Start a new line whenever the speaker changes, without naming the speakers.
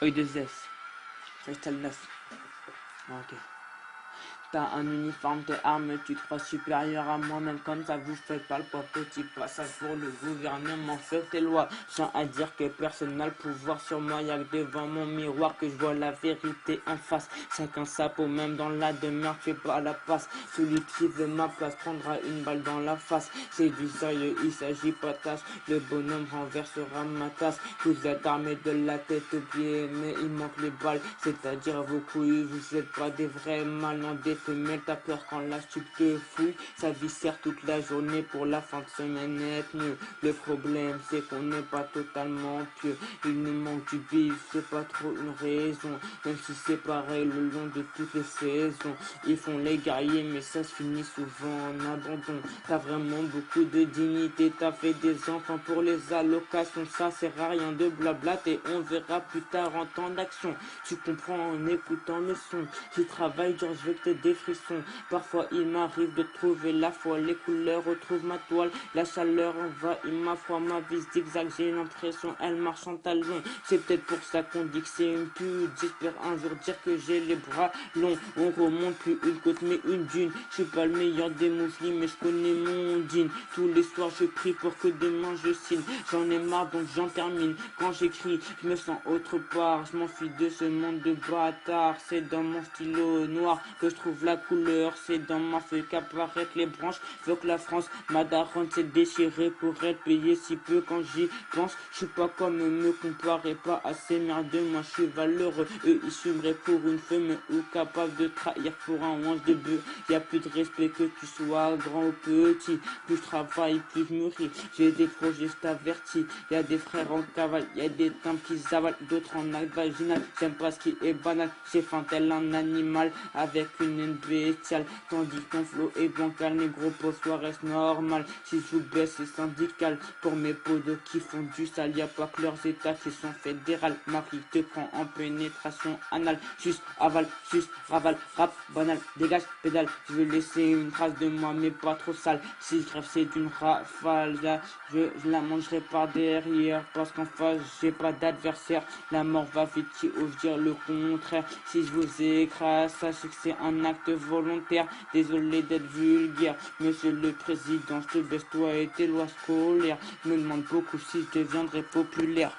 Œil de Zès. Freestyle 9. Ok. T'as un uniforme, t'es armé, tu te crois supérieur à moi, même comme ça vous faites pas le poids petit passage pour le gouvernement, faites tes lois. Tiens à dire que personne n'a le pouvoir sur moi, y'a que devant mon miroir que je vois la vérité en face. Chacun sa peau, même dans la demeure, fais pas la passe. Celui qui veut ma place prendra une balle dans la face. C'est du sérieux, il s'agit pas tâche, le bonhomme renversera ma tasse. Vous êtes armés de la tête aux pieds, mais il manque les balles, c'est-à-dire vos couilles, vous êtes pas des vrais malins, des femelles, t'as peur quand la stup te fouille. Ça viscère toute la journée pour la fin de semaine être mieux. Le problème c'est qu'on n'est pas totalement pieux. Il nous manque du bif, c'est pas trop une raison. Même si c'est pareil le long de toutes les saisons. Ils font les guerriers mais ça se finit souvent en abandon. T'as vraiment beaucoup de dignité, t'as fait des enfants pour les allocations. Ça sert à rien de blabla et on verra plus tard en temps d'action. Tu comprends en écoutant le son. Tu travailles dur, je veux que t'aies des frissons. Parfois il m'arrive de trouver la foi. Les couleurs retrouvent ma toile. La chaleur envahit ma foi. Ma vie zigzag, j'ai l'impression elle marche en talons. C'est peut-être pour ça qu'on dit que c'est une pute. J'espère un jour dire que j'ai les bras longs. On remonte plus une côte mais une dune. Je suis pas le meilleur des mousselis mais je connais mon dîne. Tous les soirs je prie pour que demain je signe. J'en ai marre donc j'en termine. Quand j'écris je me sens autre part. Je m'enfuis de ce monde de bâtard. C'est dans mon stylo noir que je trouve la couleur. C'est dans ma feuille qu'apparaissent les branches. Faut que la France, ma daronne s'est déchirée pour être payée si peu quand j'y pense. Je suis pas comme eux, me comparez pas à ces merdeux. Moi je suis valeureux. Eux ils fumeraient pour une femme ou capable de trahir pour un once de bœuf. Y a plus de respect que tu sois grand ou petit. Plus je travaille, plus je mûris. J'ai des projets, je t'avertis. Y a des frères en cavale, y a des tempes qui avalent, d'autres en acte vaginal. J'aime pas ce qui est banal. J'ai faim tel un animal avec une haine bestiale. Tandis que ton flow est bancal, négro pour soi reste normal. Si je vous baisse, c'est syndical. Pour mes podos qui font du sale, y a pas que leurs états qui sont fédérales. Marie te prend en pénétration anale. Juste aval, juste raval, rap, banal, dégage, pédale. Je veux laisser une trace de moi, mais pas trop sale. Si je rêve, c'est d'une rafale. Là, je la mangerai par derrière. Parce qu'en face, j'ai pas d'adversaire. La mort va vite qui ose dire le contraire. Si je vous écrase, sachez que c'est un acte volontaire. Désolé d'être vulgaire, monsieur le président, je te baisse toi et tes lois scolaires. Me demande beaucoup si je deviendrai populaire.